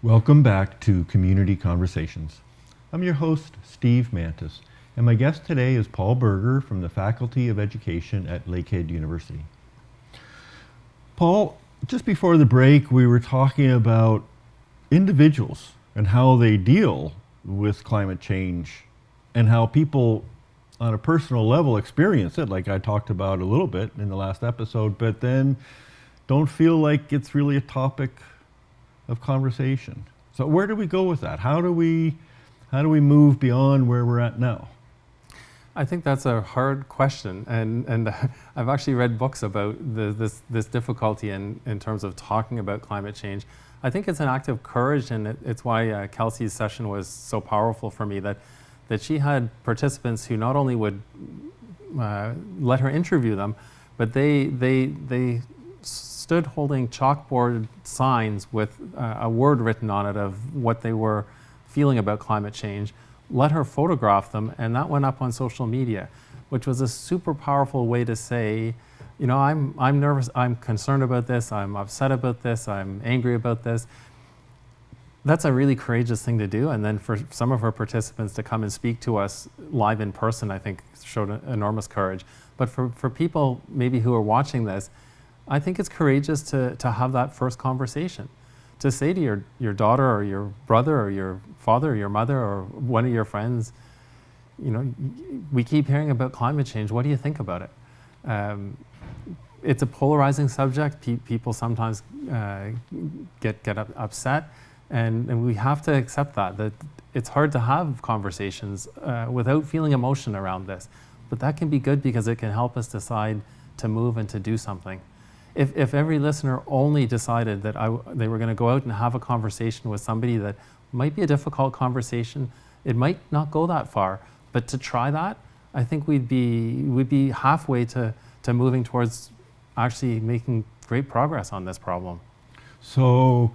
Welcome back to Community Conversations. I'm your host, Steve Mantis, and my guest today is Paul Berger from the Faculty of Education at Lakehead University. Paul, just before the break, we were talking about individuals and how they deal with climate change and how people on a personal level experience it, like I talked about a little bit in the last episode, but then don't feel like it's really a topic of conversation. So where do we go with that? How do we move beyond where we're at now? I think that's a hard question, and I've actually read books about this difficulty in terms of talking about climate change. I think it's an act of courage, and it's why Kelsey's session was so powerful for me, that she had participants who not only would let her interview them, but they stood holding chalkboard signs with a word written on it of what they were feeling about climate change, let her photograph them, and that went up on social media, which was a super powerful way to say, you know, I'm nervous, I'm concerned about this, I'm upset about this, I'm angry about this. That's a really courageous thing to do, and then for some of our participants to come and speak to us live in person, I think showed enormous courage. But for people maybe who are watching this, I think it's courageous to have that first conversation, to say to your daughter or your brother or your father or your mother or one of your friends, you know, we keep hearing about climate change, what do you think about it? It's a polarizing subject. People sometimes get upset. And we have to accept that it's hard to have conversations without feeling emotion around this. But that can be good because it can help us decide to move and to do something. If every listener only decided that they were going to go out and have a conversation with somebody that might be a difficult conversation, it might not go that far. But to try that, I think we'd be halfway to moving towards actually making great progress on this problem. So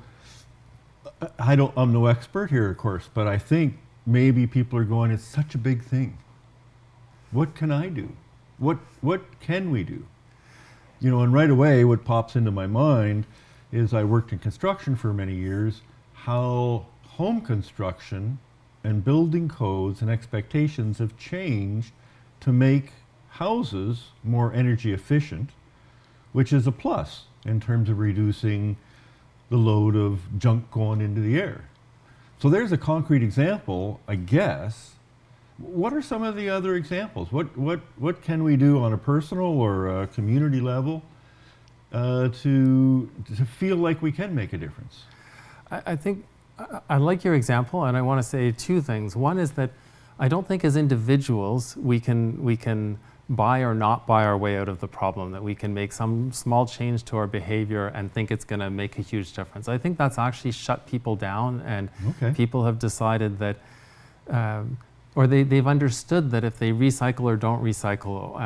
I'm no expert here, of course, but I think maybe people are going, it's such a big thing. What can I do? What can we do? You know, and right away what pops into my mind is I worked in construction for many years, how home construction and building codes and expectations have changed to make houses more energy efficient, which is a plus in terms of reducing the load of junk going into the air. So there's a concrete example, I guess. What are some of the other examples? What can we do on a personal or a community level to feel like we can make a difference? I think I like your example, and I want to say two things. One is that I don't think as individuals we can buy or not buy our way out of the problem, that we can make some small change to our behavior and think it's going to make a huge difference. I think that's actually shut people down, and people have decided that, or they've understood that if they recycle or don't recycle,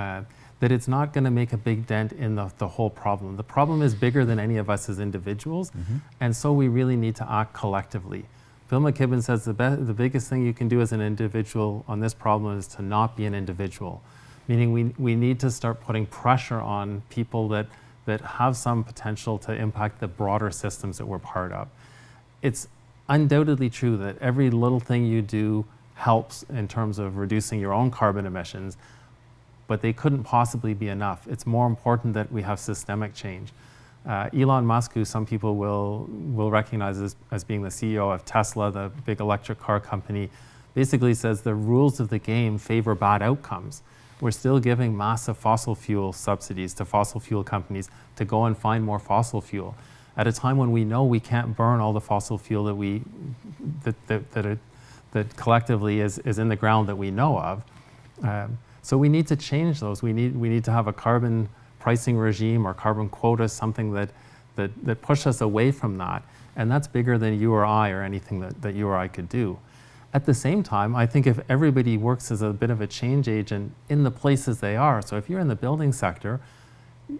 that it's not going to make a big dent in the whole problem. The problem is bigger than any of us as individuals, and so we really need to act collectively. Bill McKibben says the biggest thing you can do as an individual on this problem is to not be an individual. Meaning we need to start putting pressure on people that have some potential to impact the broader systems that we're part of. It's undoubtedly true that every little thing you do helps in terms of reducing your own carbon emissions, but they couldn't possibly be enough. It's more important that we have systemic change. Elon Musk, who some people will recognize as being the CEO of Tesla, the big electric car company, basically says the rules of the game favor bad outcomes. We're still giving massive fossil fuel subsidies to fossil fuel companies to go and find more fossil fuel at a time when we know we can't burn all the fossil fuel that collectively is in the ground that we know of. So we need to change those. We need to have a carbon pricing regime or carbon quota, something that push us away from that. And that's bigger than you or I or anything that you or I could do. At the same time, I think if everybody works as a bit of a change agent in the places they are, so if you're in the building sector,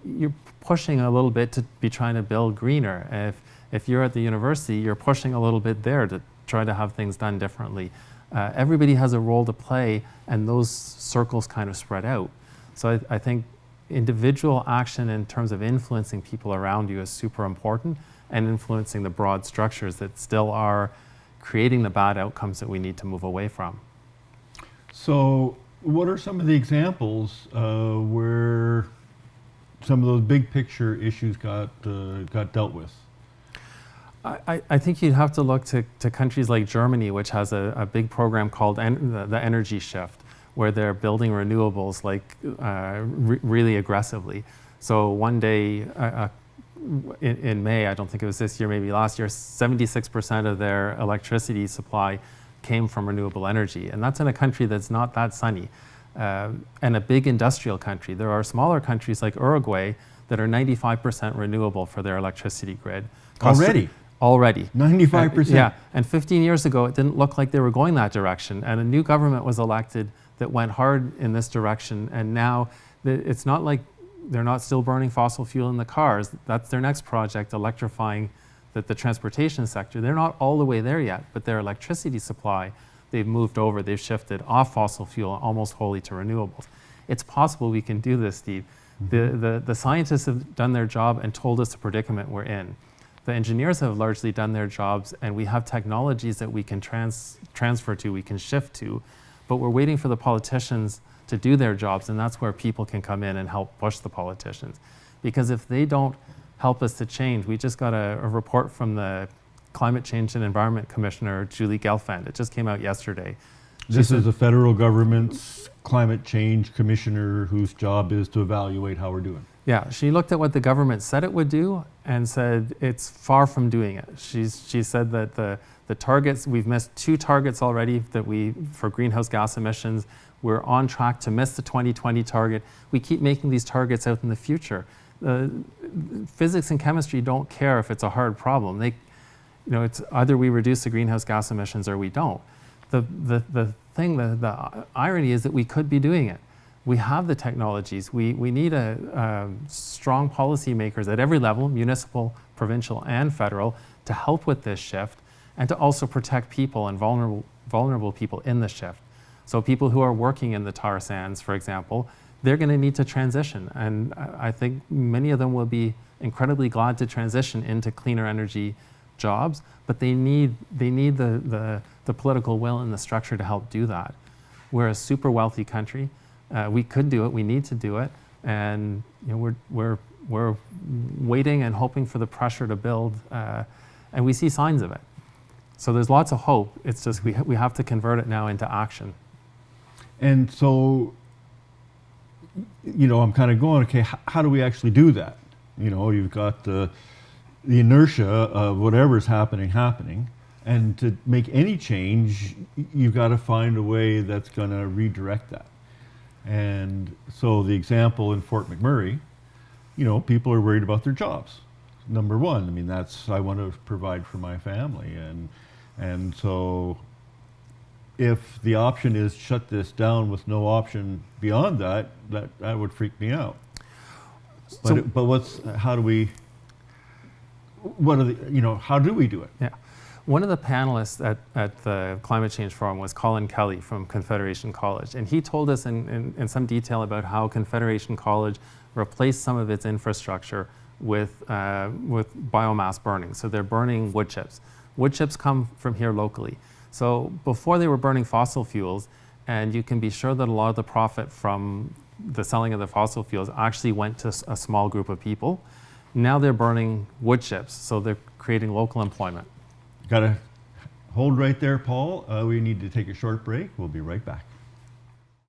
you're pushing a little bit to be trying to build greener. If you're at the university, you're pushing a little bit there to try to have things done differently. Everybody has a role to play, and those circles kind of spread out. So I think individual action in terms of influencing people around you is super important. and influencing the broad structures that still are creating the bad outcomes that we need to move away from. So, what are some of the examples where some of those big picture issues got dealt with? I think you'd have to look to countries like Germany, which has a big program called the Energy Shift, where they're building renewables really aggressively. So one day in May, I don't think it was this year, maybe last year, 76% of their electricity supply came from renewable energy. And that's in a country that's not that sunny. And a big industrial country. There are smaller countries like Uruguay that are 95% renewable for their electricity grid. Already. 95%? Yeah, and 15 years ago, it didn't look like they were going that direction. And a new government was elected that went hard in this direction. And now it's not like they're not still burning fossil fuel in the cars. That's their next project, electrifying the transportation sector. They're not all the way there yet, but their electricity supply, they've moved over, they've shifted off fossil fuel almost wholly to renewables. It's possible we can do this, Steve. Mm-hmm. The scientists have done their job and told us the predicament we're in. The engineers have largely done their jobs, and we have technologies that we can transfer to, we can shift to, but we're waiting for the politicians to do their jobs, and that's where people can come in and help push the politicians. Because if they don't help us to change, we just got a report from the Climate Change and Environment Commissioner, Julie Gelfand. It just came out yesterday. This is the federal government's climate change commissioner whose job is to evaluate how we're doing. Yeah, she looked at what the government said it would do and said it's far from doing it. She said that the targets, we've missed 2 targets already for greenhouse gas emissions. We're on track to miss the 2020 target. We keep making these targets out in the future. Physics and chemistry don't care if it's a hard problem. It's either we reduce the greenhouse gas emissions or we don't. The irony is that we could be doing it. We have the technologies. We need strong policymakers at every level, municipal, provincial, and federal, to help with this shift and to also protect people and vulnerable people in the shift. So people who are working in the tar sands, for example, they're going to need to transition. And I think many of them will be incredibly glad to transition into cleaner energy jobs, but they need the political will and the structure to help do that. We're a super wealthy country. We could do it. We need to do it, and we're waiting and hoping for the pressure to build, and we see signs of it. So there's lots of hope. It's just we have to convert it now into action. And so, I'm kind of going, okay, how do we actually do that? You've got the inertia of whatever's happening, and to make any change, you've got to find a way that's going to redirect that. And so the example in Fort McMurray, people are worried about their jobs. Number one, I want to provide for my family. And so if the option is shut this down with no option beyond that would freak me out. How do we do it? Yeah. One of the panelists at the Climate Change Forum was Colin Kelly from Confederation College, and he told us in some detail about how Confederation College replaced some of its infrastructure with biomass burning. So they're burning wood chips. Wood chips come from here locally. So before they were burning fossil fuels, and you can be sure that a lot of the profit from the selling of the fossil fuels actually went to a small group of people. Now they're burning wood chips, so they're creating local employment. Got to hold right there, Paul. We need to take a short break. We'll be right back.